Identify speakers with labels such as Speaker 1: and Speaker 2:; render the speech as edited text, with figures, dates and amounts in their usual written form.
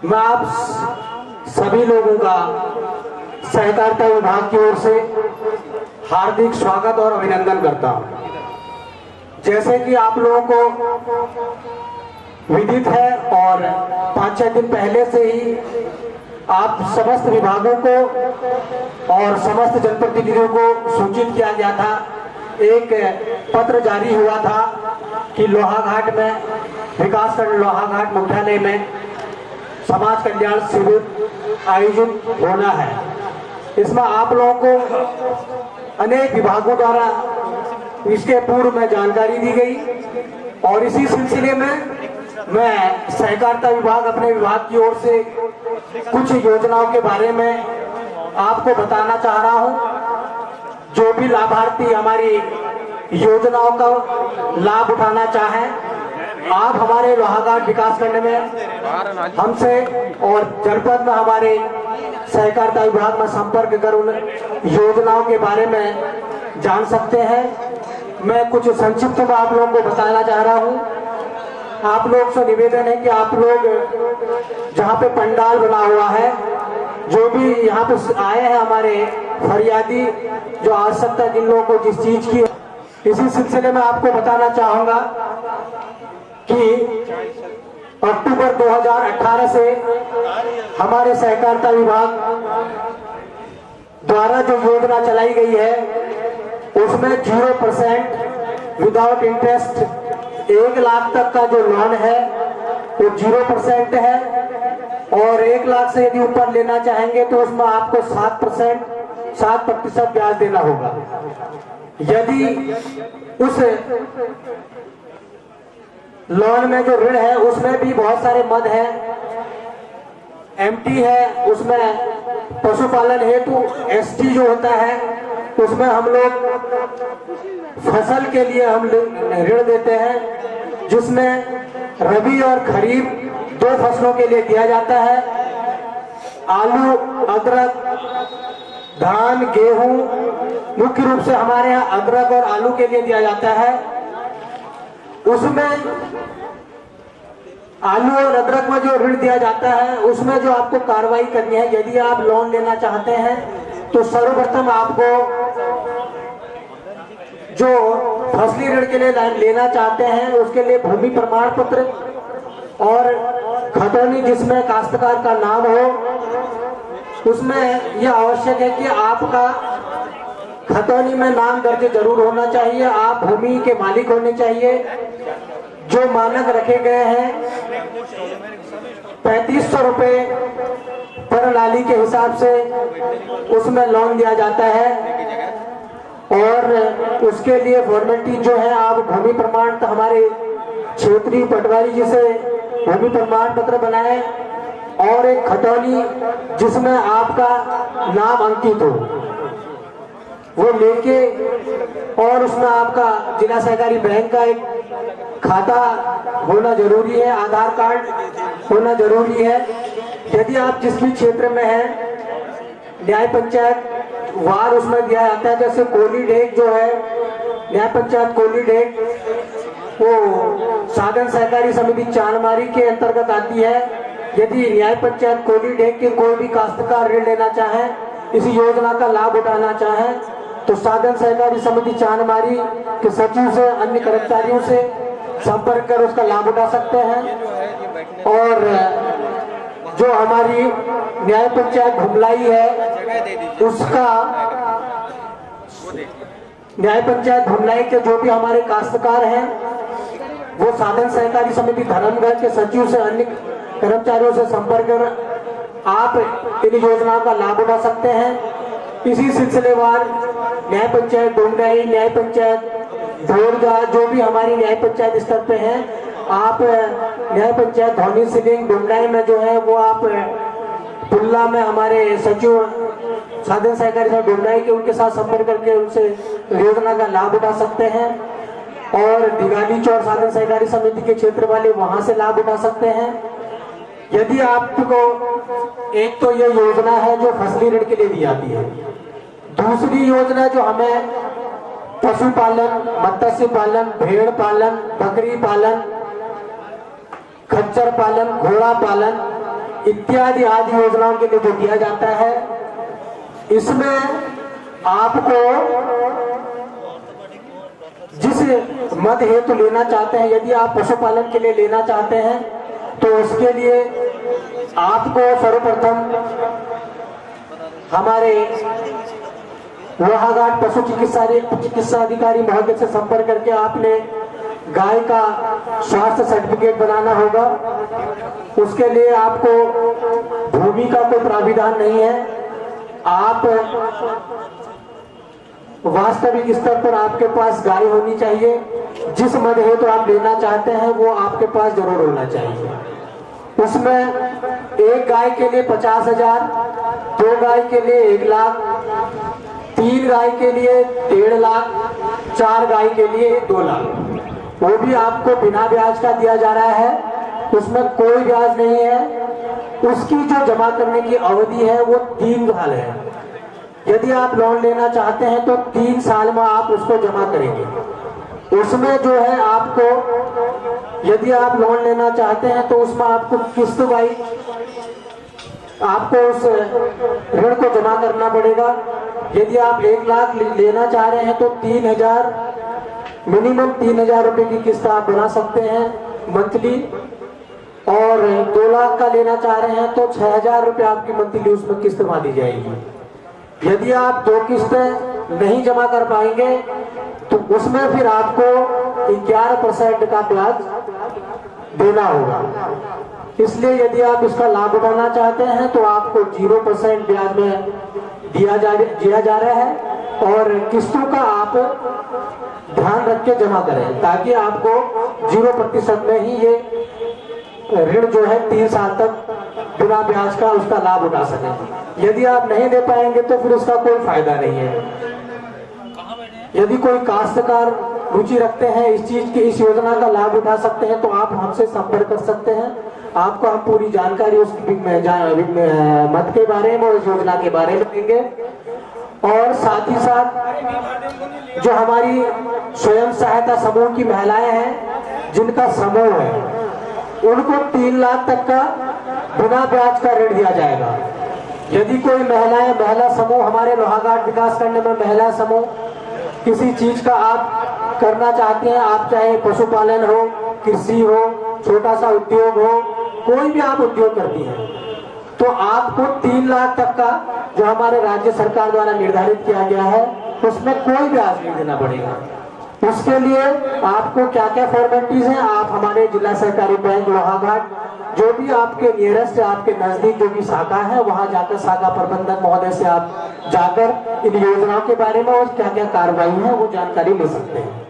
Speaker 1: मैं आप सभी लोगों का सहकारिता विभाग की ओर से हार्दिक स्वागत और अभिनंदन करता हूं। जैसे कि आप लोगों को विदित है और 5-6 दिन पहले से ही आप समस्त विभागों को और समस्त जनप्रतिनिधियों को सूचित किया गया था। एक पत्र जारी हुआ था कि लोहाघाट में विकासखंड लोहाघाट मुख्यालय में समाज कल्याण शिविर आयोजित होना है। इसमें आप लोगों को अनेक विभागों द्वारा इसके पूर्व में जानकारी दी गई और इसी सिलसिले में मैं सहकारिता विभाग अपने विभाग की ओर से कुछ योजनाओं के बारे में आपको बताना चाह रहा हूं। जो भी लाभार्थी हमारी योजनाओं का लाभ उठाना चाहें, आप हमारे लोहाघाट विकासखंड में हमसे और जनपद में हमारे सहकारिता विभाग में संपर्क कर उन योजनाओं के बारे में जान सकते हैं। मैं कुछ संक्षिप्त में आप लोगों को बताना चाह रहा हूं। आप लोग से निवेदन है कि आप लोग जहां पे पंडाल बना हुआ है, जो भी यहाँ पे आए हैं हमारे फरियादी, जो आवश्यकता जिन लोगों को जिस चीज की, इसी सिलसिले में आपको बताना चाहूंगा कि अक्टूबर 2018 से हमारे सहकारिता विभाग द्वारा जो योजना चलाई गई है उसमें 0% विदाउट इंटरेस्ट 1 लाख तक का जो लोन है वो 0% है और 1 लाख से यदि ऊपर लेना चाहेंगे तो उसमें आपको 7% ब्याज देना होगा। यदि उस लोन में जो ऋण है उसमें भी बहुत सारे मद है, एमटी है, उसमें पशुपालन हेतु एसटी जो होता है, उसमें हम लोग फसल के लिए हम ऋण देते हैं, जिसमें रबी और खरीफ 2 फसलों के लिए दिया जाता है। आलू, अदरक, धान, गेहूं, मुख्य रूप से हमारे यहाँ अदरक और आलू के लिए दिया जाता है। उसमें आलू और अदरक में जो ऋण दिया जाता है उसमें जो आपको कार्रवाई करनी है, यदि आप लोन लेना चाहते हैं तो सर्वप्रथम आपको जो फसली ऋण के लिए लेना चाहते हैं उसके लिए भूमि प्रमाण पत्र और खतौनी जिसमें काश्तकार का नाम हो, उसमें यह आवश्यक है कि आपका खतौनी में नाम दर्ज जरूर होना चाहिए। आप भूमि के मालिक होने चाहिए। जो मानक रखे गए हैं 3500 रुपए पर नाली के हिसाब से उसमें लोन दिया जाता है और उसके लिए फॉर्मेलिटी जो है, आप भूमि प्रमाण हमारे क्षेत्रीय पटवारी जी से भूमि प्रमाण पत्र बनाए और एक खतौनी जिसमें आपका नाम अंकित हो वो लेके, और उसमें आपका जिला सहकारी बैंक का एक खाता होना जरूरी है, आधार कार्ड होना जरूरी है। यदि आप जिस भी क्षेत्र में हैं, न्याय पंचायत वार उसमें दिया जाता है। जैसे कोली डेक जो है, न्याय पंचायत कोली डेक वो साधन सहकारी समिति चांदमारी के अंतर्गत आती है। यदि न्याय पंचायत कोली डेक के कोई भी काश्तकार ऋण लेना चाहे, इस योजना का लाभ उठाना चाहे, तो साधन सहकारी समिति चांदमारी के सचिव से, अन्य कर्मचारियों से संपर्क कर उसका लाभ उठा सकते हैं। और जो हमारी न्याय पंचायत घुमलाई है, उसका न्याय पंचायत घुमलाई के जो भी हमारे काश्तकार हैं वो साधन सहकारी समिति धर्मगढ़ के सचिव से, अन्य कर्मचारियों से संपर्क कर आप इन योजनाओं का लाभ उठा सकते हैं। इसी सिलसिलेवार न्याय पंचायत डोंगराई, न्याय पंचायत धोरगा, जो भी हमारी न्याय पंचायत स्तर पे हैं, आप न्याय पंचायत धौनी सिलिंग डोंगराई में जो है वो आप पुल्ला में हमारे सचिव साधन सहकारी समिति डोंगराई के उनके साथ संपर्क करके उनसे योजना का लाभ उठा सकते हैं। और दिगाली चौर साधन सहकारी समिति के क्षेत्र वाले वहां से लाभ उठा सकते हैं। यदि आपको एक तो ये योजना है जो फसली ऋण के लिए दी जाती है, दूसरी योजना जो हमें पशुपालन, मत्स्य पालन, भेड़ पालन, बकरी पालन, खच्चर पालन, घोड़ा पालन, इत्यादि आदि योजनाओं के लिए जो दिया जाता है, इसमें आपको जिस मद हेतु लेना चाहते हैं, यदि आप पशुपालन के लिए लेना चाहते हैं तो उसके लिए आपको सर्वप्रथम हमारे लोहाघाट पशु चिकित्सा अधिकारी महोदय से संपर्क करके आपने गाय का स्वास्थ्य सर्टिफिकेट बनाना होगा। उसके लिए आपको भूमि का कोई प्राविधान नहीं है। आप वास्तविक स्तर पर आपके पास गाय होनी चाहिए। जिस मद हेतु आप लेना चाहते हैं वो आपके पास जरूर होना चाहिए। उसमें एक गाय के लिए 50,000, 2 गाय के लिए 1 लाख, 3 गाय के लिए 1.5 लाख, 4 गाय के लिए 2 लाख। वो भी आपको बिना ब्याज का दिया जा रहा है, उसमें कोई ब्याज नहीं है। उसकी जो जमा करने की अवधि है वो 3 साल है। यदि आप लोन लेना चाहते हैं तो 3 साल में आप उसको जमा करेंगे। उसमें जो है आपको, यदि आप लोन लेना चाहते हैं तो उसमें आपको किस्त वाइज आपको उस ऋण को जमा करना पड़ेगा। यदि आप 1 लाख लेना चाह रहे हैं तो 3,000 मिनिमम 3,000 रुपए की किस्त आप बना सकते हैं मंथली, और 2 लाख का लेना चाह रहे हैं तो 6,000 रुपए आपकी मंथली उसमें किस्त बांधी जाएगी। यदि आप 2 किस्तें नहीं जमा कर पाएंगे तो उसमें फिर आपको 11% का ब्याज देना होगा। इसलिए यदि आप इसका लाभ उठाना चाहते हैं तो आपको 0% ब्याज में दिया जा रहा है, और किस्तों का आप ध्यान रख के जमा करें ताकि आपको 0% में ही ये ऋण जो है 3 साल तक बिना ब्याज का उसका लाभ उठा सकें। यदि आप नहीं दे पाएंगे तो फिर उसका कोई फायदा नहीं है। यदि कोई काश्तकार रुचि रखते हैं इस चीज की, इस योजना का लाभ उठा सकते हैं तो आप हमसे संपर्क कर सकते हैं। आपको हम पूरी जानकारी उसकी मत के बारे में और इस योजना के बारे में देंगे। और साथ ही साथ जो हमारी स्वयं सहायता समूह की महिलाएं हैं, जिनका समूह है, उनको 3 लाख तक का बिना ब्याज का ऋण दिया जाएगा। यदि कोई महिला समूह हमारे लोहाघाट विकास खंड में महिला समूह किसी चीज का आप करना चाहते हैं, आप चाहे पशुपालन हो, कृषि हो, छोटा सा उद्योग हो, कोई भी आप उद्योग करती हैं, तो आपको 3 लाख तक का जो हमारे राज्य सरकार द्वारा निर्धारित किया गया है उसमें कोई ब्याज नहीं देना पड़ेगा। उसके लिए आपको क्या क्या फॉर्मेलिटीज हैं, आप हमारे जिला सहकारी बैंक लोहाघाट जो भी आपके नियरेस्ट, आपके नजदीक जो भी शाखा है, वहां जाकर शाखा प्रबंधक महोदय से आप जाकर इन योजनाओं के बारे में और क्या क्या कार्रवाई है वो जानकारी ले सकते हैं।